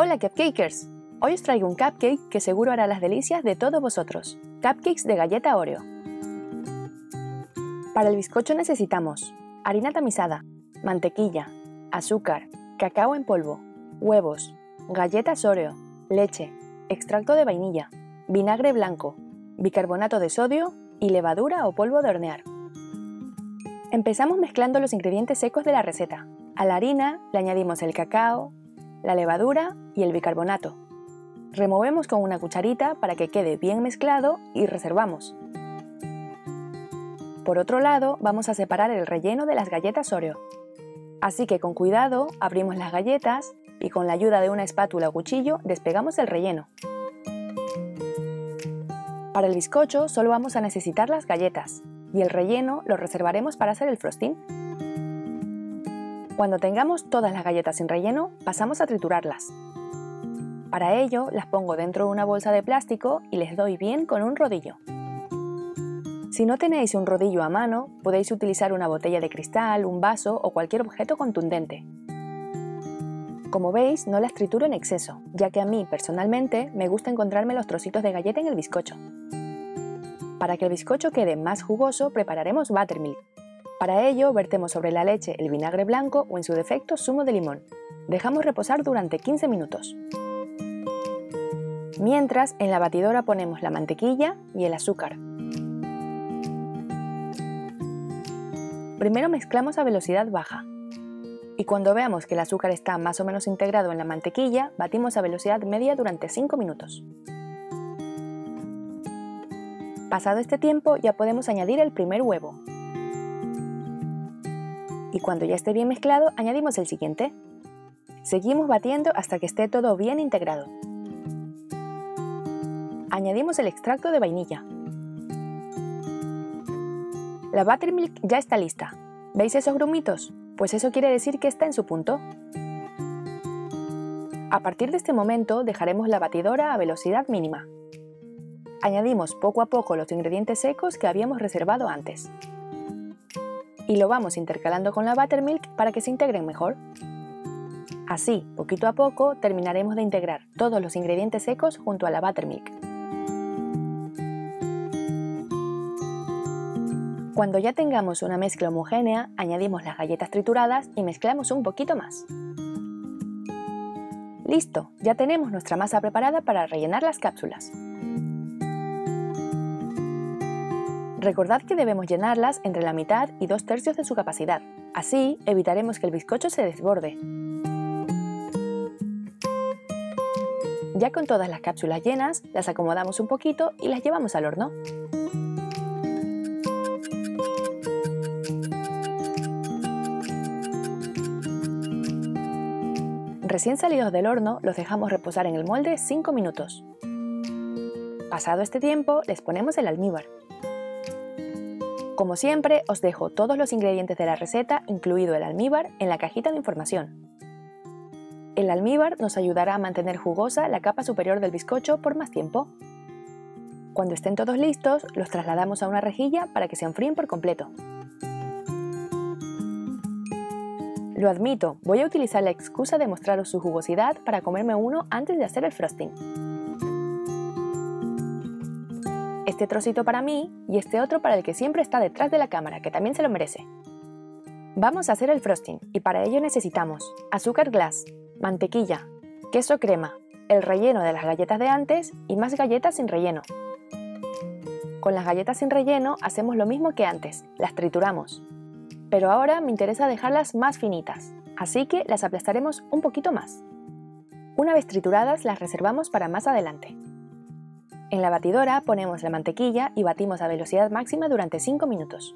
Hola Cupcakers, hoy os traigo un cupcake que seguro hará las delicias de todos vosotros, cupcakes de galleta Oreo. Para el bizcocho necesitamos harina tamizada, mantequilla, azúcar, cacao en polvo, huevos, galletas Oreo, leche, extracto de vainilla, vinagre blanco, bicarbonato de sodio y levadura o polvo de hornear. Empezamos mezclando los ingredientes secos de la receta. A la harina le añadimos el cacao, la levadura y el bicarbonato. Removemos con una cucharita para que quede bien mezclado y reservamos. Por otro lado, vamos a separar el relleno de las galletas Oreo. Así que con cuidado abrimos las galletas y con la ayuda de una espátula o cuchillo despegamos el relleno. Para el bizcocho solo vamos a necesitar las galletas y el relleno lo reservaremos para hacer el frosting. Cuando tengamos todas las galletas sin relleno, pasamos a triturarlas. Para ello, las pongo dentro de una bolsa de plástico y les doy bien con un rodillo. Si no tenéis un rodillo a mano, podéis utilizar una botella de cristal, un vaso o cualquier objeto contundente. Como veis, no las trituro en exceso, ya que a mí, personalmente, me gusta encontrarme los trocitos de galleta en el bizcocho. Para que el bizcocho quede más jugoso, prepararemos buttermilk. Para ello, vertemos sobre la leche el vinagre blanco o en su defecto zumo de limón. Dejamos reposar durante 15 minutos. Mientras, en la batidora ponemos la mantequilla y el azúcar. Primero mezclamos a velocidad baja. Y cuando veamos que el azúcar está más o menos integrado en la mantequilla, batimos a velocidad media durante 5 minutos. Pasado este tiempo, ya podemos añadir el primer huevo. Y cuando ya esté bien mezclado, añadimos el siguiente. Seguimos batiendo hasta que esté todo bien integrado. Añadimos el extracto de vainilla. La buttermilk ya está lista. ¿Veis esos grumitos? Pues eso quiere decir que está en su punto. A partir de este momento dejaremos la batidora a velocidad mínima. Añadimos poco a poco los ingredientes secos que habíamos reservado antes. Y lo vamos intercalando con la buttermilk para que se integren mejor. Así, poquito a poco, terminaremos de integrar todos los ingredientes secos junto a la buttermilk. Cuando ya tengamos una mezcla homogénea, añadimos las galletas trituradas y mezclamos un poquito más. ¡Listo! Ya tenemos nuestra masa preparada para rellenar las cápsulas. Recordad que debemos llenarlas entre la mitad y 2/3 de su capacidad. Así evitaremos que el bizcocho se desborde. Ya con todas las cápsulas llenas, las acomodamos un poquito y las llevamos al horno. Recién salidos del horno, los dejamos reposar en el molde 5 minutos. Pasado este tiempo, les ponemos el almíbar. Como siempre, os dejo todos los ingredientes de la receta, incluido el almíbar, en la cajita de información. El almíbar nos ayudará a mantener jugosa la capa superior del bizcocho por más tiempo. Cuando estén todos listos, los trasladamos a una rejilla para que se enfríen por completo. Lo admito, voy a utilizar la excusa de mostraros su jugosidad para comerme uno antes de hacer el frosting. Este trocito para mí y este otro para el que siempre está detrás de la cámara, que también se lo merece. Vamos a hacer el frosting y para ello necesitamos azúcar glass, mantequilla, queso crema, el relleno de las galletas de antes y más galletas sin relleno. Con las galletas sin relleno hacemos lo mismo que antes, las trituramos. Pero ahora me interesa dejarlas más finitas, así que las aplastaremos un poquito más. Una vez trituradas las reservamos para más adelante. En la batidora ponemos la mantequilla y batimos a velocidad máxima durante 5 minutos.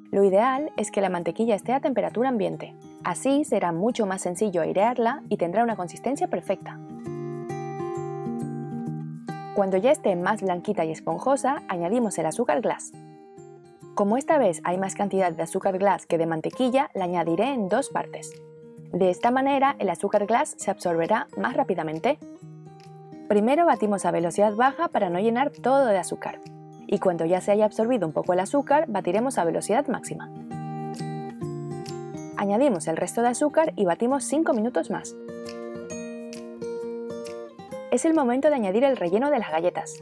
Lo ideal es que la mantequilla esté a temperatura ambiente, así será mucho más sencillo airearla y tendrá una consistencia perfecta. Cuando ya esté más blanquita y esponjosa, añadimos el azúcar glass. Como esta vez hay más cantidad de azúcar glass que de mantequilla, la añadiré en 2 partes. De esta manera el azúcar glass se absorberá más rápidamente. Primero batimos a velocidad baja para no llenar todo de azúcar. Y cuando ya se haya absorbido un poco el azúcar, batiremos a velocidad máxima. Añadimos el resto de azúcar y batimos 5 minutos más. es el momento de añadir el relleno de las galletas.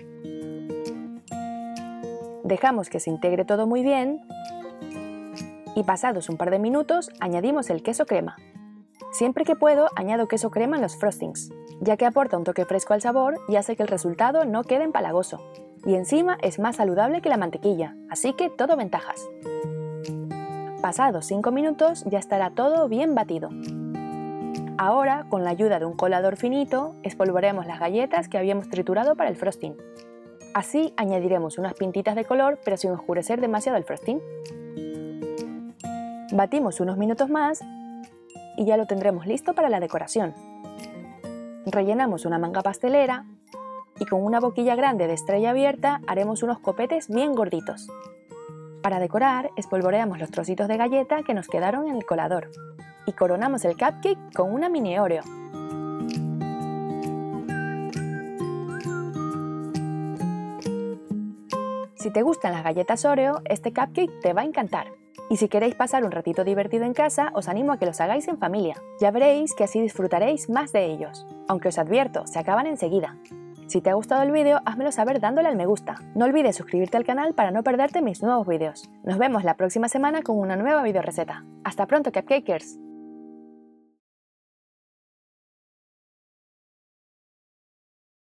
Dejamos que se integre todo muy bien y pasados un par de minutos añadimos el queso crema. Siempre que puedo añado queso crema en los frostings, ya que aporta un toque fresco al sabor y hace que el resultado no quede empalagoso. Y encima es más saludable que la mantequilla, así que todo ventajas. Pasados 5 minutos ya estará todo bien batido. Ahora, con la ayuda de un colador finito, espolvoreamos las galletas que habíamos triturado para el frosting. Así añadiremos unas pintitas de color pero sin oscurecer demasiado el frosting. Batimos unos minutos más y ya lo tendremos listo para la decoración. Rellenamos una manga pastelera y con una boquilla grande de estrella abierta haremos unos copetes bien gorditos. Para decorar, espolvoreamos los trocitos de galleta que nos quedaron en el colador y coronamos el cupcake con una mini Oreo. Si te gustan las galletas Oreo, este cupcake te va a encantar. Y si queréis pasar un ratito divertido en casa, os animo a que los hagáis en familia. Ya veréis que así disfrutaréis más de ellos. Aunque os advierto, se acaban enseguida. Si te ha gustado el vídeo, házmelo saber dándole al me gusta. No olvides suscribirte al canal para no perderte mis nuevos vídeos. Nos vemos la próxima semana con una nueva video receta. ¡Hasta pronto, cupcakers!